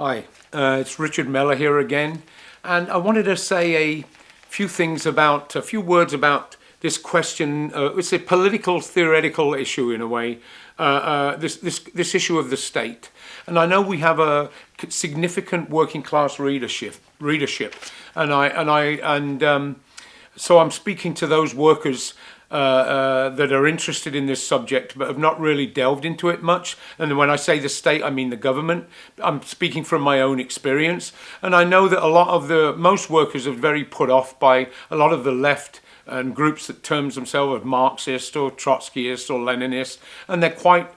Hi, it's Richard Mellor here again, and I wanted to say a few words about this question. It's a political, theoretical issue in a way. This issue of the state, and I know we have a significant working class readership, so I'm speaking to those workers that are interested in this subject but have not really delved into it much. And when I say the state, I mean the government. I'm speaking from my own experience. And I know that most workers are very put off by a lot of the left and groups that term themselves as Marxist or Trotskyist or Leninist, and they're quite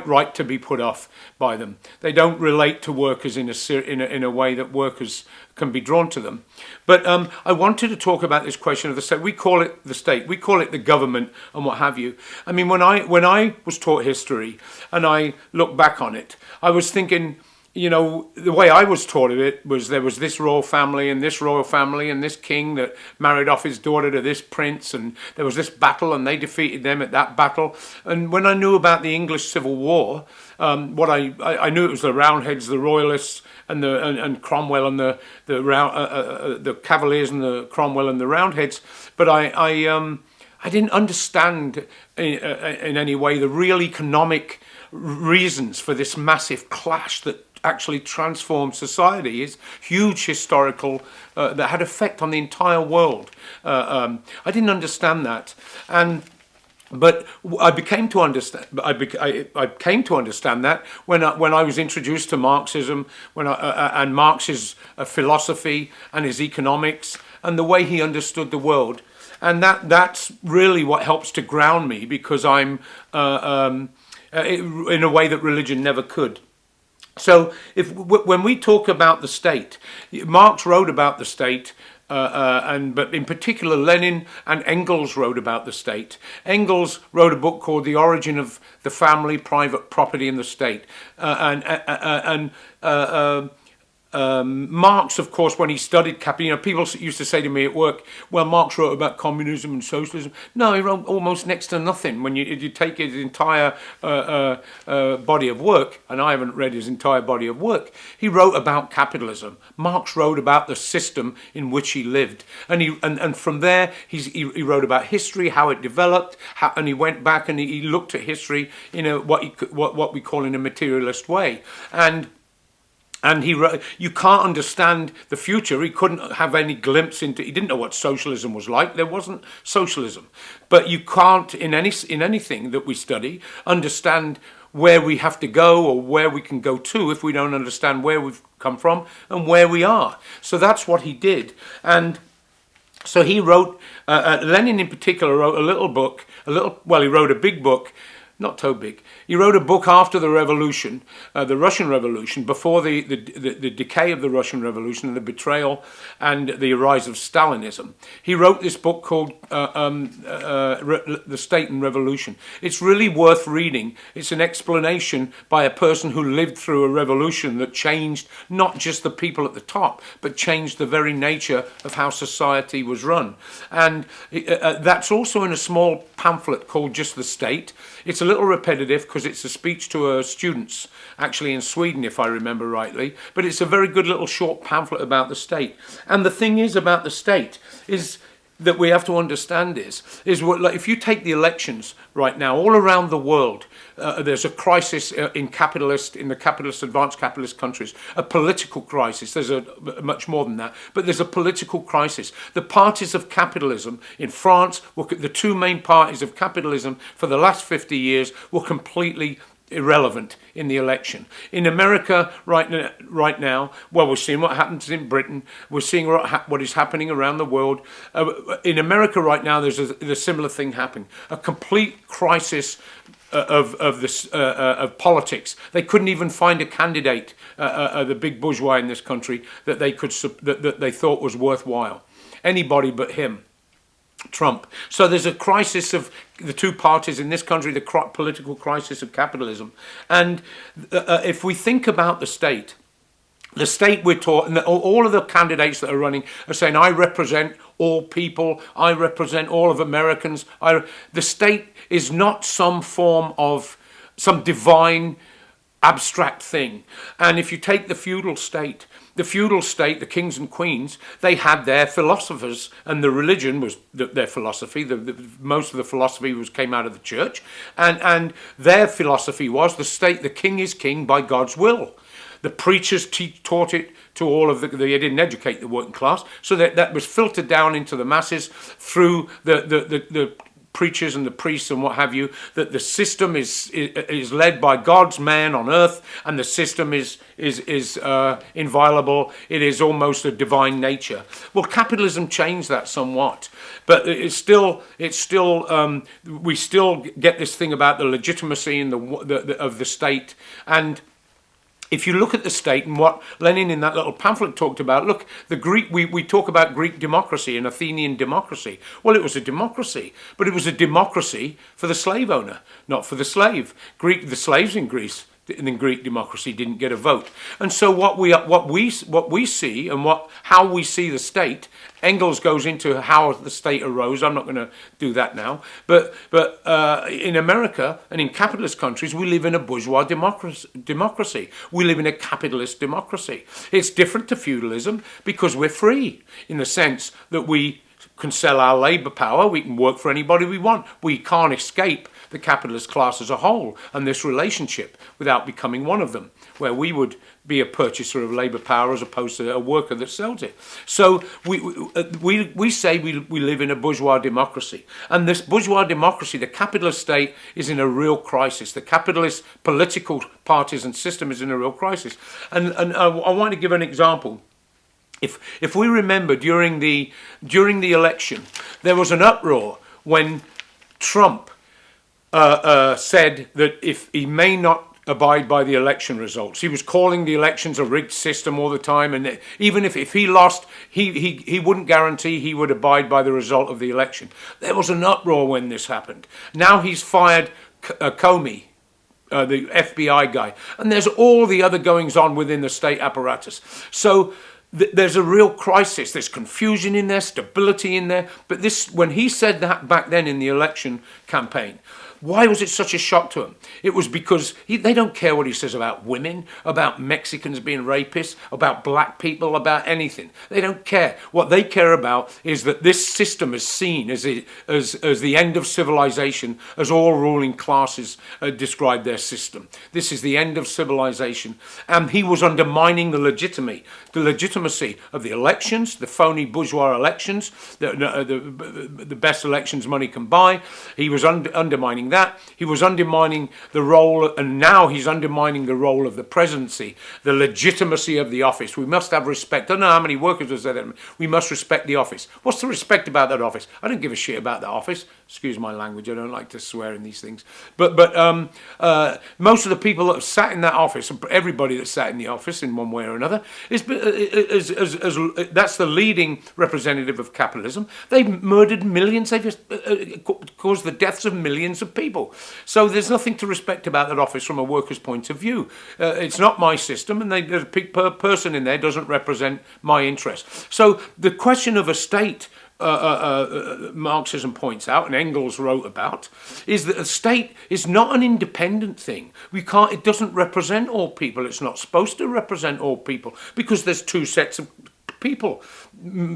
right to be put off by them. They don't relate to workers in a way that workers can be drawn to them. But I wanted to talk about this question of the state. We call it the state, we call it the government, and what have you. I mean, when I was taught history and I look back on it, I was thinking, you know, the way I was taught of it was there was this royal family and this king that married off his daughter to this prince, and there was this battle and they defeated them at that battle. And when I knew about the English Civil War, I knew it was the Roundheads, the Royalists, and Cromwell, and the Cavaliers and the Cromwell and the Roundheads, but I didn't understand in any way the real economic reasons for this massive clash that actually transformed society. Is huge historical that had effect on the entire world. I didn't understand that, but I came to understand that when I was introduced to Marxism, and Marx's philosophy and his economics and the way he understood the world, and that's really what helps to ground me, because I'm in a way that religion never could. So when we talk about the state, Marx wrote about the state, but in particular Lenin and Engels wrote about the state. Engels wrote a book called The Origin of the Family, Private Property and the State. Marx, of course, when he studied capitalism, people used to say to me at work, well, Marx wrote about communism and socialism. No, he wrote almost next to nothing. When you take his entire body of work, and I haven't read his entire body of work, he wrote about capitalism. Marx wrote about the system in which he lived. And from there, he wrote about history, how it developed, and he went back and he looked at history in what we call in a materialist way. And he wrote, you can't understand the future. He couldn't have any glimpse into. He didn't know what socialism was like. There wasn't socialism. But you can't, in anything that we study, understand where we have to go or where we can go to if we don't understand where we've come from and where we are. So that's what he did. And so he wrote. Lenin, in particular, wrote a little book. He wrote a big book. Not so big. He wrote a book after the revolution, the Russian Revolution, before the decay of the Russian Revolution and the betrayal and the rise of Stalinism. He wrote this book called The State and Revolution. It's really worth reading. It's an explanation by a person who lived through a revolution that changed not just the people at the top, but changed the very nature of how society was run. And that's also in a small pamphlet called Just the State. It's a little repetitive because it's a speech to students, actually in Sweden, if I remember rightly. But it's a very good little short pamphlet about the state. And the thing is about the state is that we have to understand is what, like, if you take the elections right now all around the world, there's a crisis in the advanced capitalist countries, a political crisis. There's much more than that, but there's a political crisis. The parties of capitalism in France, the two main parties of capitalism for the last 50 years were completely irrelevant in the election. In America right now, well, we're seeing what happens in Britain. We're seeing what is happening around the world. In America right now, there's a similar thing happening. A complete crisis of politics. They couldn't even find a candidate, the big bourgeois in this country, that they thought was worthwhile. Anybody but him. Trump. So there's a crisis of the two parties in this country, the political crisis of capitalism. And if we think about the state we're taught, and all of the candidates that are running are saying, I represent all people, I represent all of Americans. The state is not some form of some divine abstract thing. And if you take the feudal state, the kings and queens, they had their philosophers, and the religion was their philosophy. Most of the philosophy came out of the church, and their philosophy was the state, the king is king by God's will. The preachers taught it to all of they didn't educate the working class, so that was filtered down into the masses through the preachers and the priests and what have you, that the system is led by God's man on earth, and the system is inviolable. It is almost a divine nature. Well, capitalism changed that somewhat, but we still get this thing about the legitimacy and of the state. And if you look at the state and what Lenin in that little pamphlet talked about, look, the Greek, we talk about Greek democracy and Athenian democracy. Well, it was a democracy, but it was a democracy for the slave owner, not for the slave. The slaves in Greece, in Greek democracy, didn't get a vote. And so what we see and how we see the state, Engels goes into how the state arose. I'm not going to do that now. But in America and in capitalist countries, we live in a bourgeois democracy. We live in a capitalist democracy. It's different to feudalism because we're free in the sense that we can sell our labour power. We can work for anybody we want. We can't escape the capitalist class as a whole and this relationship without becoming one of them, where we would be a purchaser of labour power as opposed to a worker that sells it. So we say we live in a bourgeois democracy. And this bourgeois democracy, the capitalist state, is in a real crisis. The capitalist political parties and system is in a real crisis. And I want to give an example. If we remember during the election, there was an uproar when Trump said that if he may not abide by the election results, he was calling the elections a rigged system all the time, and even if he lost, he wouldn't guarantee he would abide by the result of the election. There was an uproar when this happened. Now he's fired Comey, the FBI guy, and there's all the other goings on within the state apparatus. So there's a real crisis. There's confusion in there, stability in there. But when he said that back then in the election campaign, why was it such a shock to him? It was because they don't care what he says about women, about Mexicans being rapists, about black people, about anything. They don't care. What they care about is that this system is seen as the end of civilization, as all ruling classes describe their system. This is the end of civilization. And he was undermining the legitimacy of the elections, the phony bourgeois elections, the best elections money can buy. He was undermining that. He was undermining the role, and now he's undermining the role of the presidency, the legitimacy of the office. We must have respect. I don't know how many workers have said that. We must respect the office. What's the respect about that office? I don't give a shit about that office. Excuse my language. I don't like to swear in these things. But most of the people that have sat in that office, everybody that sat in the office in one way or another, that's the leading representative of capitalism. They've murdered millions. They've caused the deaths of millions of people. So there's nothing to respect about that office from a worker's point of view. It's not my system, and the person in there doesn't represent my interests. So the question of a state, Marxism points out, and Engels wrote about, is that a state is not an independent thing. It doesn't represent all people. It's not supposed to represent all people, because there's two sets of people,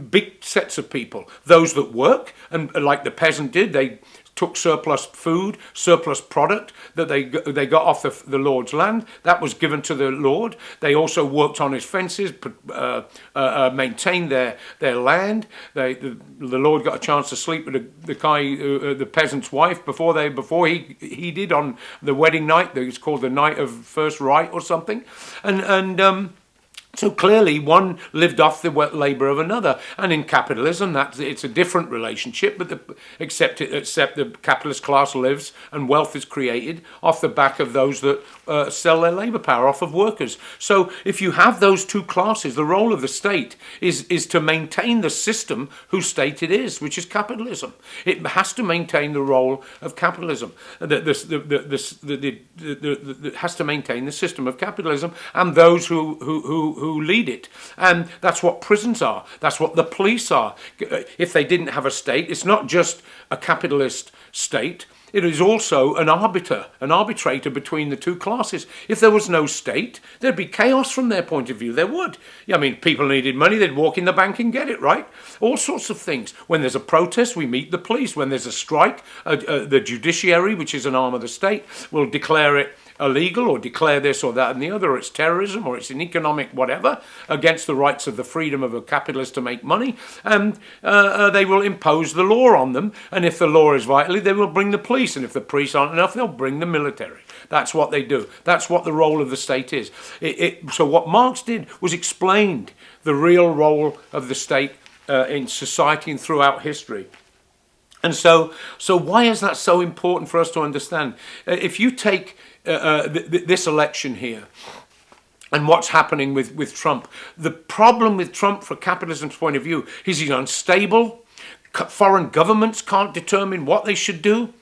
big sets of people. Those that work, and like the peasant did, they took surplus food, surplus product that they got off the Lord's land. That was given to the Lord. They also worked on his fences, maintained their land. The Lord got a chance to sleep with the peasant's wife before he did on the wedding night. It's called the night of first rite or something, so clearly one lived off the labour of another. And in capitalism, it's a different relationship, but except the capitalist class lives and wealth is created off the back of those that sell their labour power, off of workers. So if you have those two classes, the role of the state is to maintain the system whose state it is, which is capitalism. It has to maintain the role of capitalism. It has to maintain the system of capitalism, and those who who lead it. And that's what prisons are. That's what the police are. If they didn't have a state, it's not just a capitalist state. It is also an arbitrator between the two classes. If there was no state, there'd be chaos from their point of view. There would. I mean, people needed money, they'd walk in the bank and get it, right? All sorts of things. When there's a protest, we meet the police. When there's a strike, the judiciary, which is an arm of the state, will declare it illegal or declare this or that and the other, or it's terrorism or it's an economic whatever against the rights of the freedom of a capitalist to make money, and they will impose the law on them. And if the law is violated, they will bring the police, and if the police aren't enough, they'll bring the military. That's what they do. That's what the role of the state is. So what Marx did was explained the real role of the state in society and throughout history. And so why is that so important for us to understand? If you take this election here and what's happening with Trump, the problem with Trump from capitalism's point of view is he's unstable. Foreign governments can't determine what they should do.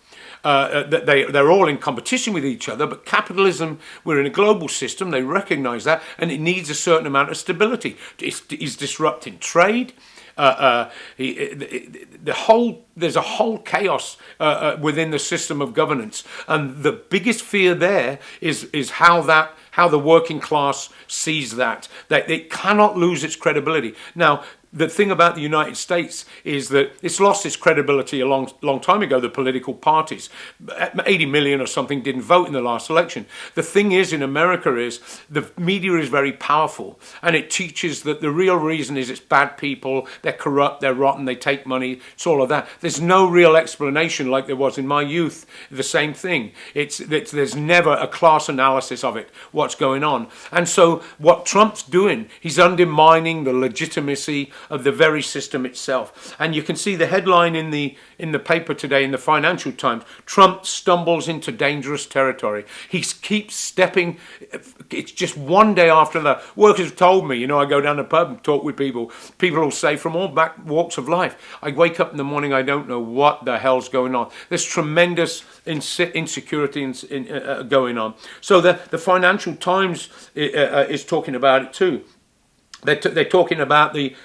They're all in competition with each other, but capitalism, we're in a global system, they recognize that, and it needs a certain amount of stability. He's disrupting trade. There's a whole chaos within the system of governance, and the biggest fear there is how the working class sees that it cannot lose its credibility. Now, the thing about the United States is that it's lost its credibility a long time ago, the political parties. 80 million or something didn't vote in the last election. The thing is, in America, is the media is very powerful, and it teaches that the real reason is it's bad people, they're corrupt, they're rotten, they take money, it's all of that. There's no real explanation like there was in my youth, the same thing. There's never a class analysis of it, what's going on. And so what Trump's doing, he's undermining the legitimacy of the very system itself. And you can see the headline in the paper today in the Financial Times: Trump stumbles into dangerous territory. He keeps stepping. It's just one day after the workers told me, I go down the pub and talk with people. People will say from all back walks of life, I wake up in the morning, I don't know what the hell's going on. There's tremendous insecurity going on. So the Financial Times is talking about it too. They're talking about the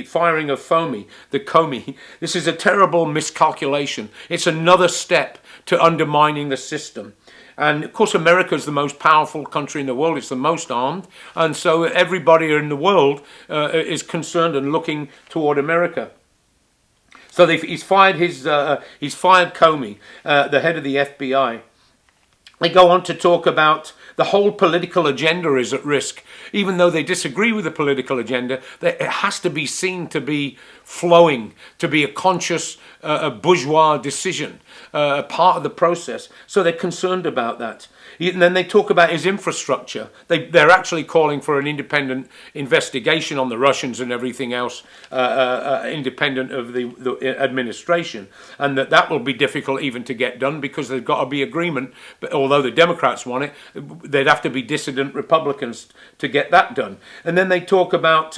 firing of Comey. This is a terrible miscalculation. It's another step to undermining the system. And of course, America is the most powerful country in the world. It's the most armed. And so everybody in the world is concerned and looking toward America. So he's fired Comey, the head of the FBI. They go on to talk about the whole political agenda is at risk. Even though they disagree with the political agenda, it has to be seen to be flowing, to be a conscious bourgeois decision, part of the process. So they're concerned about that. And then they talk about his infrastructure. They're actually calling for an independent investigation on the Russians and everything else, independent of the administration. And that will be difficult even to get done because there's got to be agreement. But although the Democrats want it, there'd have to be dissident Republicans to get that done. And then they talk about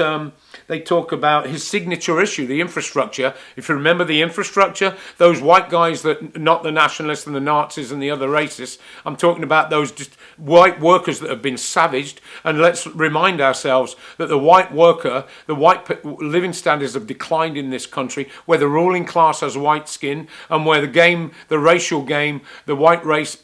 his signature issue, the infrastructure. If you remember the infrastructure, those white guys not the nationalists and the Nazis and the other racists, I'm talking about those just white workers that have been savaged. And let's remind ourselves that the white living standards have declined in this country, where the ruling class has white skin, and where the racial game, the white race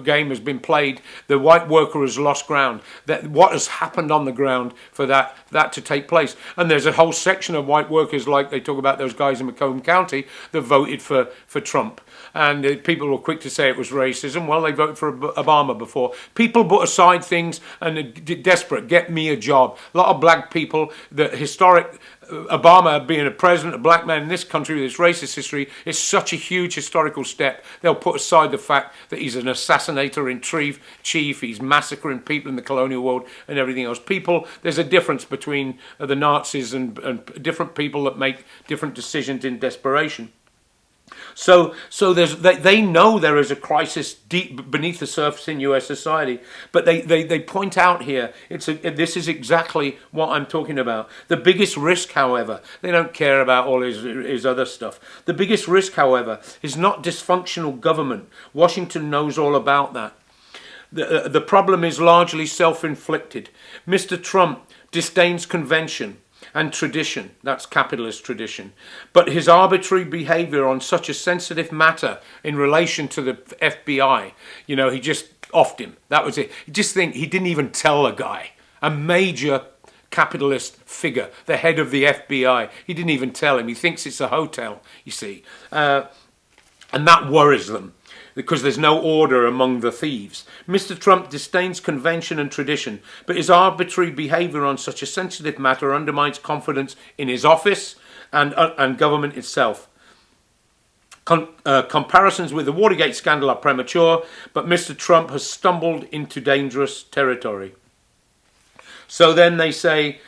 game has been played. The white worker has lost ground. What has happened on the ground for that to take place? And there's a whole section of white workers, like they talk about those guys in Macomb County, that voted for Trump. And people were quick to say it was racism. Well, they voted for Obama before. People put aside things and are desperate. Get me a job. A lot of black people, the historic Obama being a president, a black man in this country with its racist history, is such a huge historical step. They'll put aside the fact that he's an assassinator in chief, he's massacring people in the colonial world and everything else. There's a difference between the Nazis and different people that make different decisions in desperation. So they know there is a crisis deep beneath the surface in U.S. society, but they point out here this is exactly what I'm talking about. The biggest risk, however, they don't care about all his other stuff. The biggest risk, however, is not dysfunctional government. Washington knows all about that. The problem is largely self-inflicted. Mr. Trump disdains convention and tradition, that's capitalist tradition, but his arbitrary behavior on such a sensitive matter in relation to the FBI, you know, he just offed him. That was it. Just think, he didn't even tell a guy, a major capitalist figure, the head of the FBI. He didn't even tell him. He thinks it's a hotel, you see. And that worries them, because there's no order among the thieves. Mr. Trump disdains convention and tradition, but his arbitrary behavior on such a sensitive matter undermines confidence in his office and government itself. Comparisons with the Watergate scandal are premature, but Mr. Trump has stumbled into dangerous territory. So then they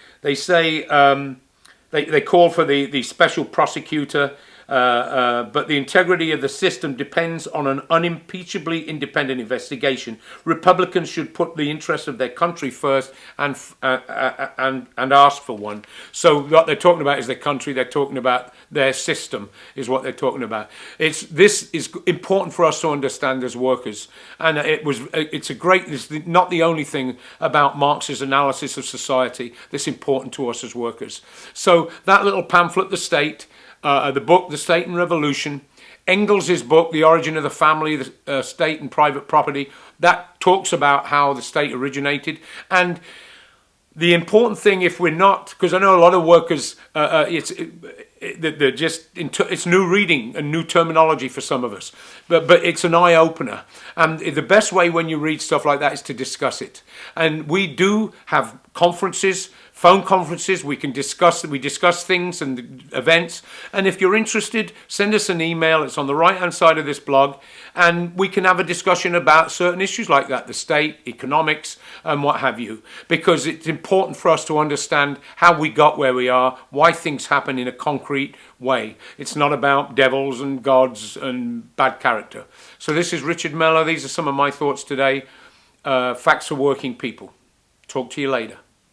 call for the special prosecutor. But the integrity of the system depends on an unimpeachably independent investigation. Republicans should put the interests of their country first and ask for one. So what they're talking about is their country. They're talking about their system is what they're talking about. This is important for us to understand as workers, and it's not the only thing about Marx's analysis of society that's important to us as workers. So that little pamphlet, The State. The book, The State and Revolution, Engels' book, The Origin of the Family, the State and Private Property, that talks about how the state originated. And the important thing, if we're not, because I know a lot of workers, it's new reading and new terminology for some of us, but it's an eye-opener. And the best way when you read stuff like that is to discuss it. And we do have conferences, phone conferences. We discuss things and events. And if you're interested, send us an email. It's on the right-hand side of this blog, and we can have a discussion about certain issues like that, the state, economics, and what have you, because it's important for us to understand how we got where we are, why things happen in a concrete way. It's not about devils and gods and bad character. So this is Richard Mellor. These are some of my thoughts today. Facts for working people. Talk to you later.